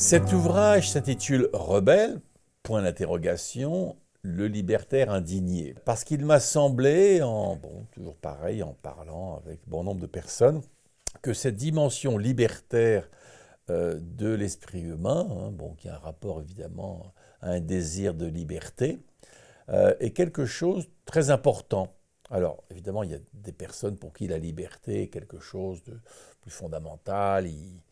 Cet ouvrage s'intitule Rebelle, point d'interrogation, le libertaire indigné. Parce qu'il m'a semblé, toujours pareil, en parlant avec bon nombre de personnes, que cette dimension libertaire de l'esprit humain, qui a un rapport évidemment à un désir de liberté, est quelque chose de très important. Alors, évidemment, il y a des personnes pour qui la liberté est quelque chose de plus fondamental, ils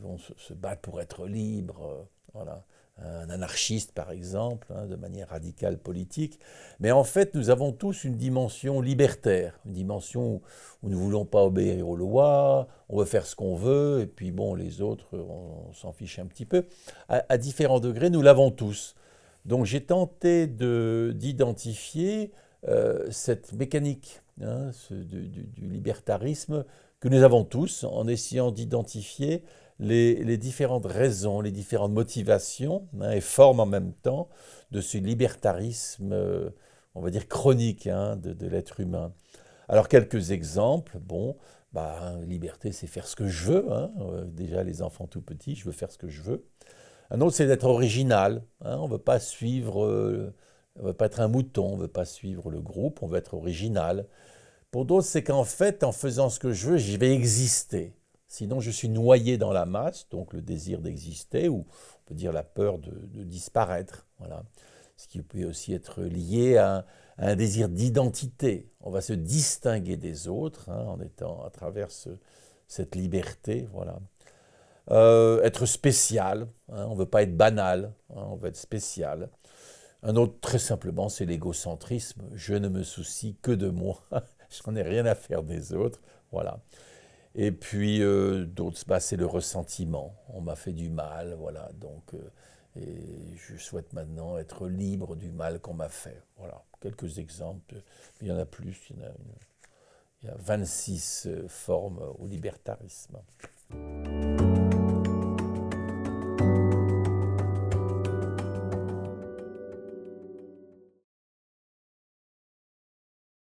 vont se battre pour être libres, voilà. Un anarchiste, par exemple, de manière radicale politique. Mais en fait, nous avons tous une dimension libertaire, une dimension où nous ne voulons pas obéir aux lois, on veut faire ce qu'on veut, et puis bon, les autres, on s'en fiche un petit peu. À différents degrés, nous l'avons tous. Donc j'ai tenté d'identifier cette mécanique du libertarisme que nous avons tous, en essayant d'identifier les différentes raisons, les différentes motivations, et formes en même temps de ce libertarisme, on va dire chronique, de l'être humain. Alors quelques exemples, liberté c'est faire ce que je veux, déjà les enfants tout petits, je veux faire ce que je veux. Un autre, c'est d'être original. On ne veut pas suivre, on veut pas être un mouton, on ne veut pas suivre le groupe, on veut être original. Pour d'autres, c'est qu'en fait, en faisant ce que je veux, je vais exister. Sinon, je suis noyé dans la masse, donc le désir d'exister, ou on peut dire la peur de disparaître. Voilà. Ce qui peut aussi être lié à un désir d'identité. On va se distinguer des autres en étant à travers cette liberté. Voilà. Être spécial, on ne veut pas être banal, on veut être spécial. Un autre, très simplement, c'est l'égocentrisme. Je ne me soucie que de moi, j'en ai rien à faire des autres, voilà. Et puis d'autres, c'est le ressentiment. On m'a fait du mal, voilà, donc et je souhaite maintenant être libre du mal qu'on m'a fait. Voilà, quelques exemples, il y en a plus, il y a 26 formes au libertarisme.